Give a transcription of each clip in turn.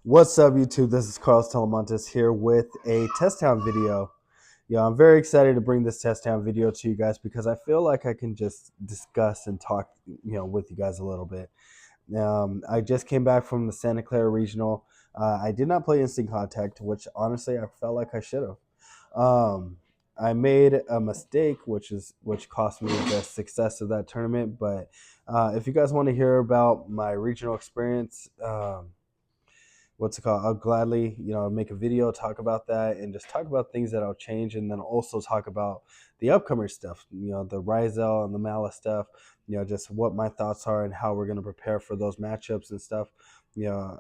What's up, YouTube? This is Carlos Talamantes here with a test town video. Yeah, I'm very excited to bring this test town video to you guys because I feel like I can just discuss and talk, with you guys a little bit. I just came back from the Santa Clara Regional. I did not play Instant Contact, which honestly I felt like I should have. I made a mistake, which cost me the success of that tournament. But if you guys want to hear about my regional experience, what's it called? I'll gladly, make a video, talk about that, and just talk about things that I'll change, and then also talk about the upcoming stuff, the Rizel and the Mala stuff, just what my thoughts are and how we're going to prepare for those matchups and stuff. You know,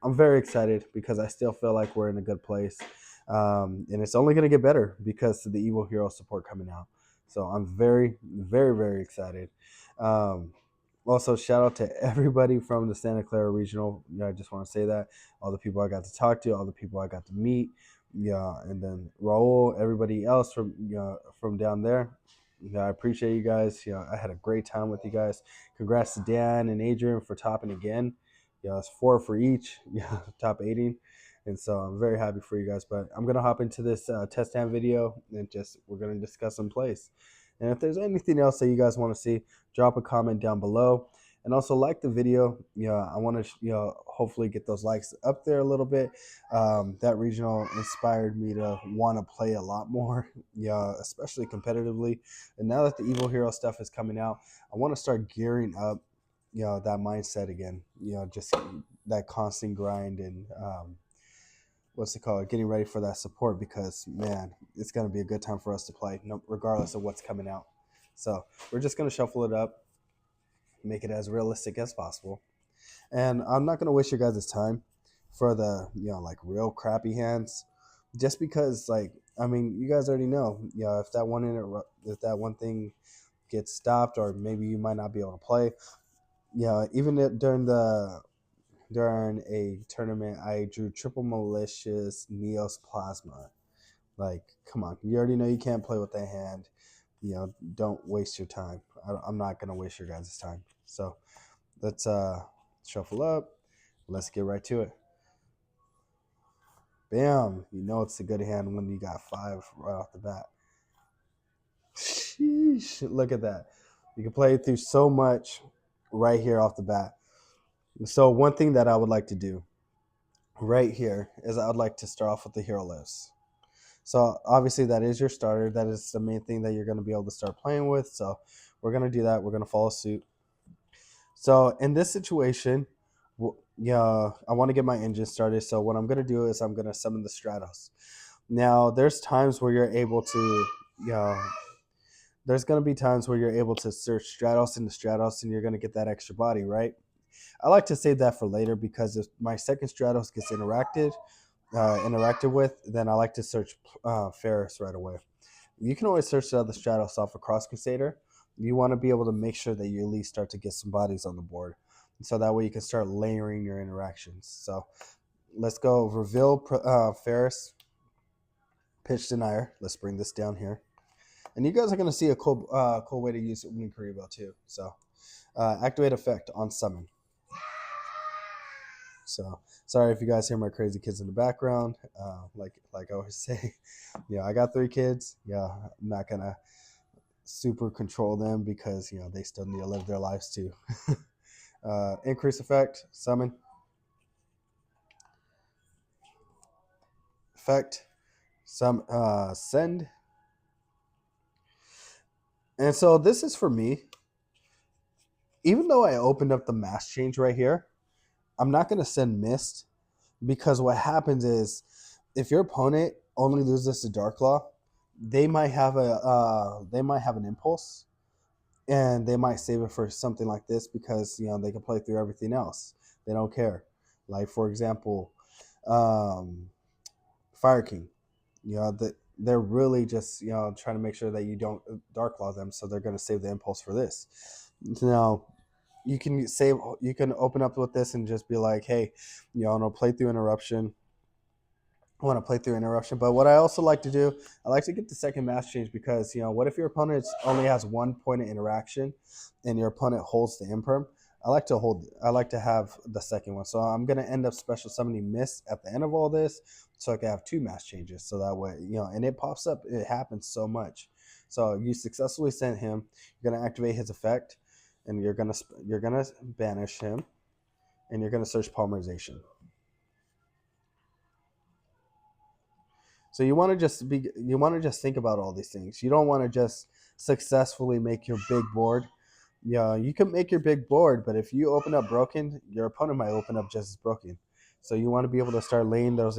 I'm very excited because I still feel like we're in a good place. And it's only going to get better because of the Evil Hero support coming out. So I'm very, very, very excited. Um, Also, shout out to everybody from the Santa Clara Regional. I just want to say that all the people I got to talk to, all the people I got to meet, and then Raul, everybody else from down there. I appreciate you guys. I had a great time with you guys. Congrats to Dan and Adrian for topping again. It's 4 for each. Top 18. And so I'm very happy for you guys. But I'm gonna hop into this test time video and just we're gonna discuss some plays. And if there's anything else that you guys want to see, drop a comment down below. And also like the video. I want to hopefully get those likes up there a little bit. That regional inspired me to want to play a lot more, especially competitively. And now that the Evil Hero stuff is coming out, I want to start gearing up, that mindset again. Just that constant grind and what's it called, getting ready for that support because man, it's gonna be a good time for us to play, regardless of what's coming out. So we're just gonna shuffle it up, make it as realistic as possible. And I'm not gonna waste your guys' time for the like real crappy hands, just because you guys already know, if that one thing gets stopped, or maybe you might not be able to play. Even during a tournament, I drew triple malicious Neos Plasma. Like, come on, you already know you can't play with that hand. Don't waste your time. I'm not gonna waste your guys' time. So let's shuffle up. Let's get right to it. Bam! You know it's a good hand when you got 5 right off the bat. Sheesh! Look at that. You can play through so much right here off the bat. So one thing that I would like to do right here is I would like to start off with the hero list. So obviously that is your starter. That is the main thing that you're going to be able to start playing with. So we're going to do that. We're going to follow suit. So in this situation, I want to get my engine started. So what I'm going to do is I'm going to summon the Stratos. Now there's times where you're able to, there's going to be times where you're able to search Stratos into Stratos and you're going to get that extra body, right? I like to save that for later because if my second Stratos gets interacted with, then I like to search Ferris right away. You can always search the other Stratos off a Cross Crusader. You want to be able to make sure that you at least start to get some bodies on the board. So that way you can start layering your interactions. So let's go reveal Ferris, pitch denier. Let's bring this down here. And you guys are going to see a cool way to use Wing Karibo too. So activate effect on summon. So sorry if you guys hear my crazy kids in the background. Like I always say, I got 3 kids. I'm not gonna super control them because they still need to live their lives too. Increase effect, summon effect, send. And so this is for me. Even though I opened up the mass change right here, I'm not gonna send mist because what happens is if your opponent only loses to Darklaw, they might have an impulse, and they might save it for something like this because they can play through everything else. They don't care. Like for example, Fire King. They're really just trying to make sure that you don't Darklaw them, so they're going to save the impulse for this. Now you can open up with this and just be like, hey, I'll play through interruption. I want to play through interruption. But what I also like to do, I like to get the second mass change because, what if your opponent only has 1 point of interaction and your opponent holds the imperm? I like to have the second one. So I'm gonna end up special summoning Mist at the end of all this, so I can have two mass changes. So that way, and it pops up. It happens so much. So you successfully sent him. You're gonna activate his effect, and you're gonna banish him, and you're gonna search polymerization. So you want to just think about all these things. You don't want to just successfully make your big board. Yeah, you can make your big board, but if you open up broken, your opponent might open up just as broken. So you want to be able to start layering those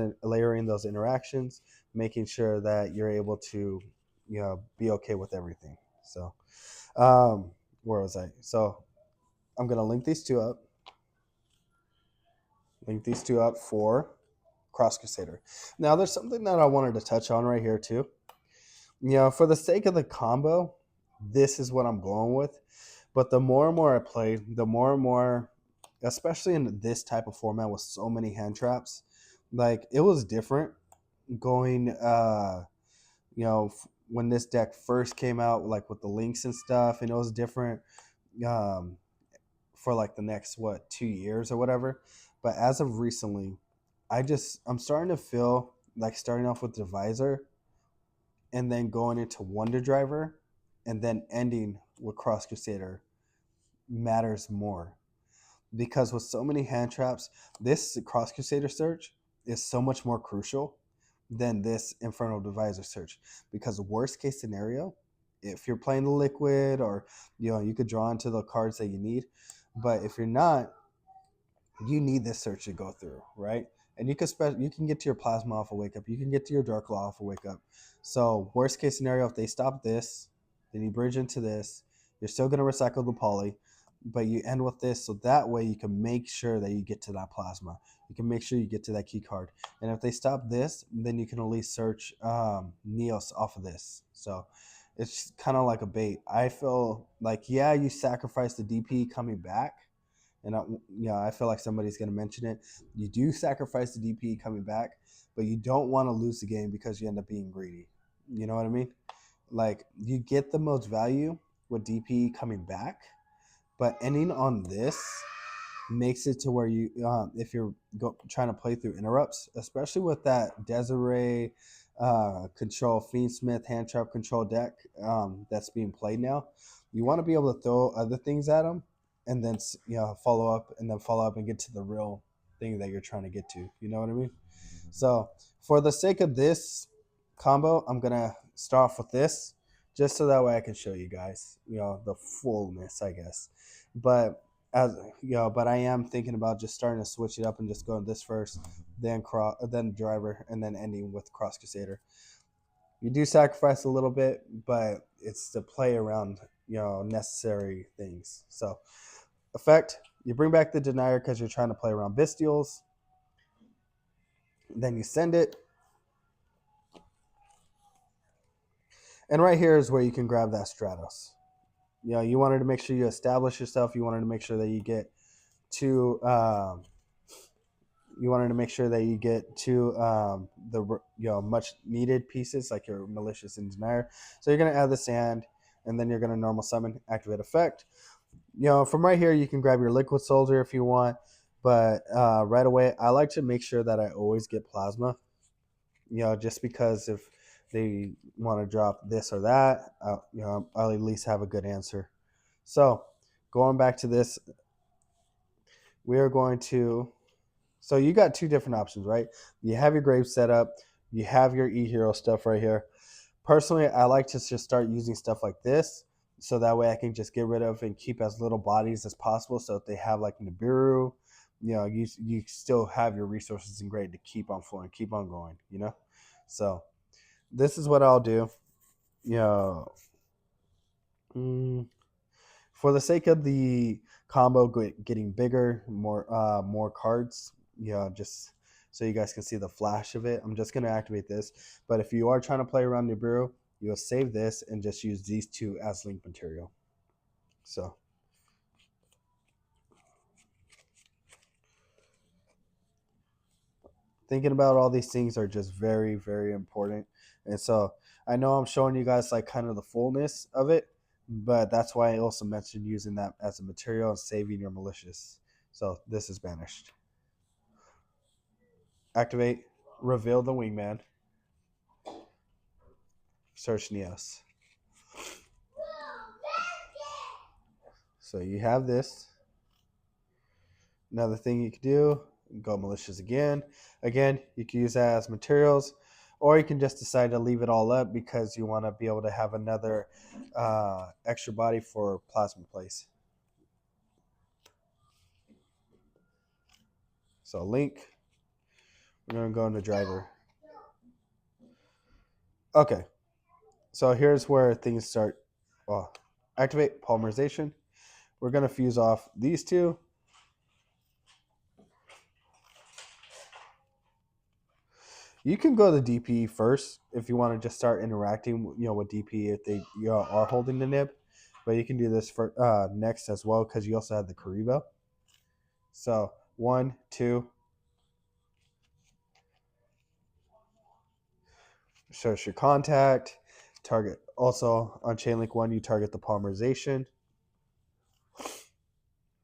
interactions, making sure that you're able to, be okay with everything. So, um, where was I? So I'm gonna link these two up for Cross Crusader. Now, there's something that I wanted to touch on right here too. For the sake of the combo, this is what I'm going with. But the more and more I play, the more and more, especially in this type of format with so many hand traps, like it was different going, when this deck first came out, like with the links and stuff, and it was different um, for like the next, 2 years or whatever. But as of recently, I'm starting to feel like starting off with Divisor and then going into Wonder Driver and then ending with Cross Crusader matters more because with so many hand traps, this Cross Crusader search is so much more crucial than this Infernal Divisor search because worst case scenario, if you're playing the liquid or you could draw into the cards that you need, but if you're not, you need this search to go through, right? And you can get to your plasma off a wake up. You can get to your dark law off a wake up. So worst case scenario, if they stop this, then you bridge into this. You're still gonna recycle the poly, but you end with this, so that way you can make sure that you get to that plasma. You can make sure you get to that key card. And if they stop this, then you can at least search Neos off of this. So it's kind of like a bait. I feel like you sacrifice the DP coming back and I feel like somebody's going to mention it. You do sacrifice the DP coming back, but you don't want to lose the game because you end up being greedy. You know what I mean? Like you get the most value with DP coming back, but ending on this makes it to where if you're trying to play through interrupts, especially with that Desiree control Fiendsmith hand trap control deck that's being played now, you want to be able to throw other things at them and then follow up and get to the real thing that you're trying to get to. You know what I mean? So for the sake of this combo, I'm gonna start off with this just so that way I can show you guys, the fullness, I guess. But but I am thinking about just starting to switch it up and just going this first, then driver, and then ending with Cross Crusader. You do sacrifice a little bit, but it's to play around, necessary things. So effect, you bring back the denier because you're trying to play around bestials. Then you send it. And right here is where you can grab that Stratos. You wanted to make sure you establish yourself. You wanted to make sure that you get to the much needed pieces like your malicious and denier. So you're gonna add the sand, and then you're gonna normal summon, activate effect. From right here you can grab your liquid soldier if you want, but right away I like to make sure that I always get plasma. Just because if they want to drop this or that, I'll at least have a good answer. So going back to this, we are going to. So you got two different options, right? You have your grave set up. You have your e-hero stuff right here. Personally, I like to just start using stuff like this, so that way I can just get rid of and keep as little bodies as possible. So if they have like Nibiru, you still have your resources in grade to keep on flowing, keep on going. So this is what I'll do. You know, mm, for the sake of the combo getting bigger, more cards, just so you guys can see the flash of it, I'm just going to activate this. But if you are trying to play around Nibiru, you'll save this and just use these two as link material. So thinking about all these things are just very, very important. And so I know I'm showing you guys like kind of the fullness of it, but that's why I also mentioned using that as a material and saving your malicious. So this is banished. Activate, reveal the wingman, search Neos. So you have this. Another thing you could do, go malicious again. Again, you can use that as materials, or you can just decide to leave it all up because you want to be able to have another extra body for plasma place. So link, we're going to go into driver. Okay, so here's where things start. Well, activate polymerization. We're going to fuse off these two. You can go to DP first if you want to just start interacting, with DP if they are holding the nib, but you can do this for next as well because you also have the Karibo. So 1, 2, search your contact, target. Also on chain link 1, you target the polymerization,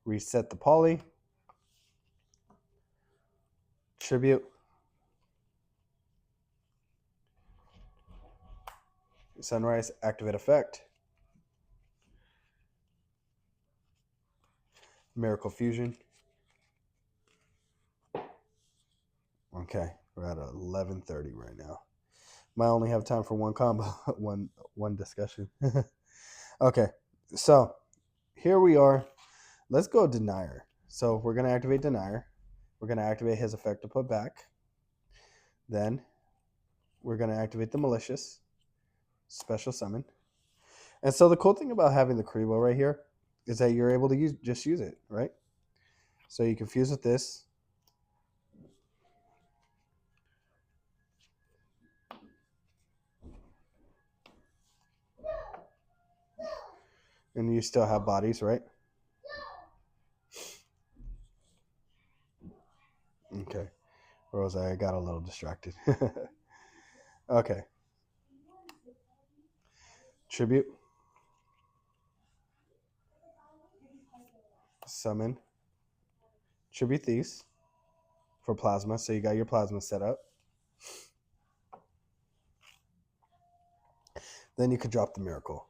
reset the poly, tribute, sunrise, activate effect, miracle fusion. Okay, we're at 11:30 right now. Might only have time for one combo, one discussion. Okay, so here we are. Let's go denier. So we're going to activate denier. We're going to activate his effect to put back. Then we're going to activate the malicious special summon. And so the cool thing about having the Karibo right here is that you're able to use it, right? So you can fuse with this. And you still have bodies, right? Okay. Where was I? I got a little distracted. Okay. Tribute. Summon. Tribute these for plasma. So you got your plasma set up. Then you could drop the miracle.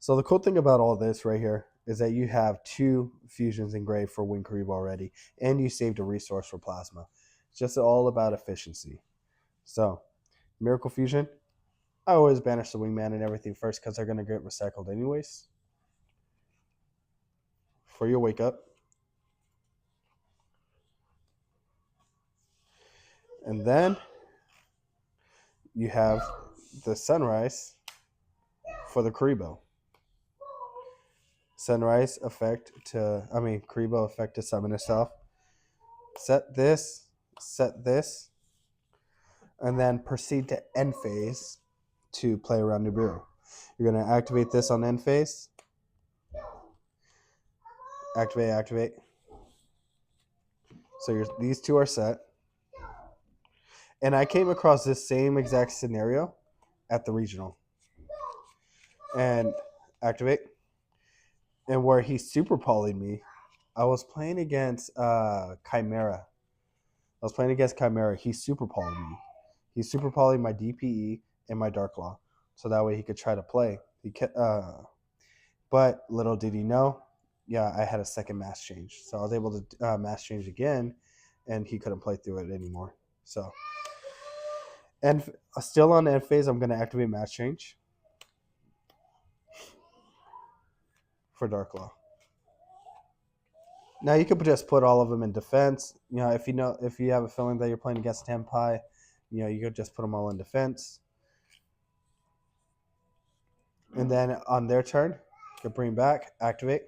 So the cool thing about all this right here is that you have 2 fusions engraved for Wing Karibo already, and you saved a resource for plasma. It's just all about efficiency. So miracle fusion, I always banish the wingman and everything first because they're going to get recycled anyways. For your wake up. And then you have the sunrise for the Karibo. Sunrise effect Karibo effect to summon itself. Set this, and then proceed to end phase to play around Nibiru. You're going to activate this on end phase. Activate. So these 2 are set. And I came across this same exact scenario at the regional. And activate. And where he super polyed me, I was playing against Chimera. He super polyed me. He super polyed my DPE and my Dark Law. So that way he could try to play. But little did he know, I had a second mass change. So I was able to mass change again, and he couldn't play through it anymore. So, and still on end phase, I'm going to activate mass change for Dark Law. Now you could just put all of them in defense. If you have a feeling that you're playing against Tenpai, you could just put them all in defense. And then on their turn, you can bring back, activate.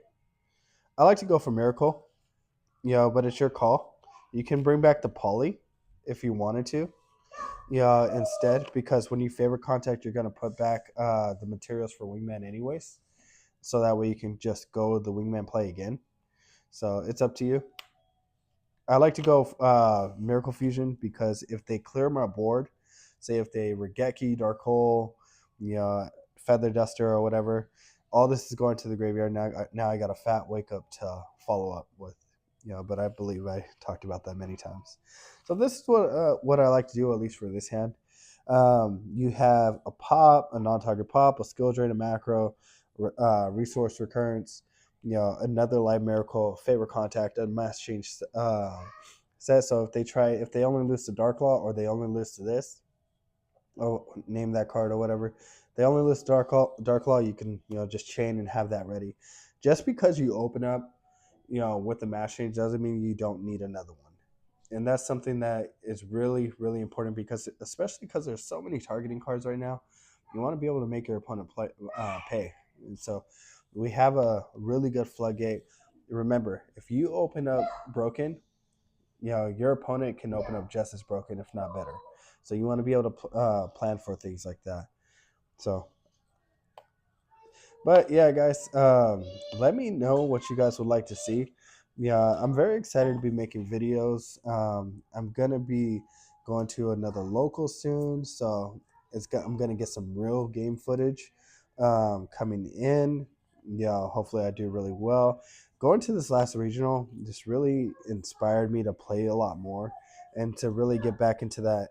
I like to go for Miracle, but it's your call. You can bring back the Poly if you wanted to, instead, because when you favor contact, you're going to put back the materials for Wingman anyways. So that way you can just go the Wingman play again. So it's up to you. I like to go Miracle Fusion because if they clear my board, say if they Regeki, Dark Hole, Feather Duster or whatever, all this is going to the graveyard. Now I got a fat wake up to follow up with, but I believe I talked about that many times. So this is what I like to do, at least for this hand. You have a pop, a non-target pop, a skill drain, a macro, resource recurrence, another live miracle, favorite contact, a mass change set. So if they only lose to Dark Claw, or they only lose to this, name that card or whatever. They only list Dark Law. You can just chain and have that ready. Just because you open up, with the mass change doesn't mean you don't need another one. And that's something that is really really important, because especially because there's so many targeting cards right now, you want to be able to make your opponent pay. And so we have a really good floodgate. Remember, if you open up broken, your opponent can open up just as broken, if not better. So you want to be able to plan for things like that. So, but yeah, guys, let me know what you guys would like to see. Yeah, I'm very excited to be making videos. I'm gonna be going to another local soon, so I'm gonna get some real game footage coming in. Yeah, hopefully I do really well. Going to this last regional just really inspired me to play a lot more and to really get back into that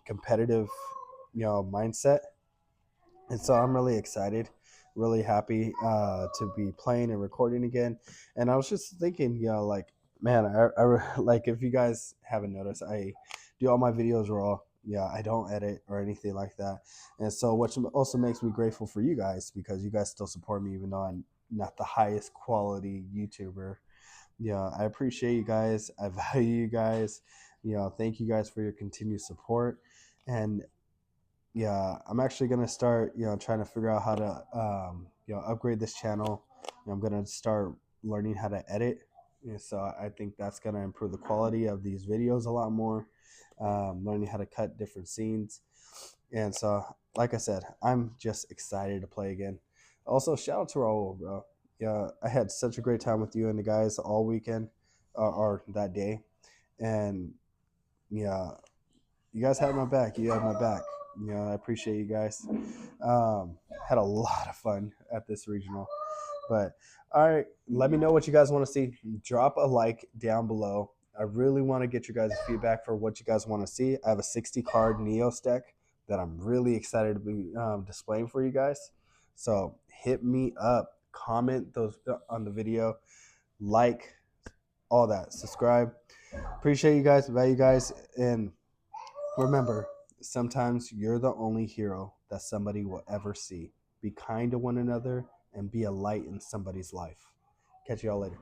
competitive, mindset. And so I'm really excited, really happy to be playing and recording again. And I was just thinking, like, man, like, if you guys haven't noticed, I do all my videos raw. Yeah, I don't edit or anything like that. And so, which also makes me grateful for you guys, because you guys still support me, even though I'm not the highest quality YouTuber. Yeah, I appreciate you guys. I value you guys. Thank you guys for your continued support. And yeah, I'm actually gonna start, trying to figure out how to, upgrade this channel. I'm gonna start learning how to edit. So I think that's gonna improve the quality of these videos a lot more. Learning how to cut different scenes, and so, like I said, I'm just excited to play again. Also, shout out to Raul, bro. Yeah, I had such a great time with you and the guys all weekend, or that day, and yeah, you guys had my back. You had my back. I appreciate you guys. Had a lot of fun at this regional. But all right, let me know what you guys want to see. Drop a like down below. I really want to get your guys' feedback for what you guys want to see. I have a 60 card Neos deck that I'm really excited to be displaying for you guys. So hit me up, comment those on the video, like, all that, subscribe. Appreciate you guys, value you guys, and remember, sometimes you're the only hero that somebody will ever see. Be kind to one another and be a light in somebody's life. Catch y'all later.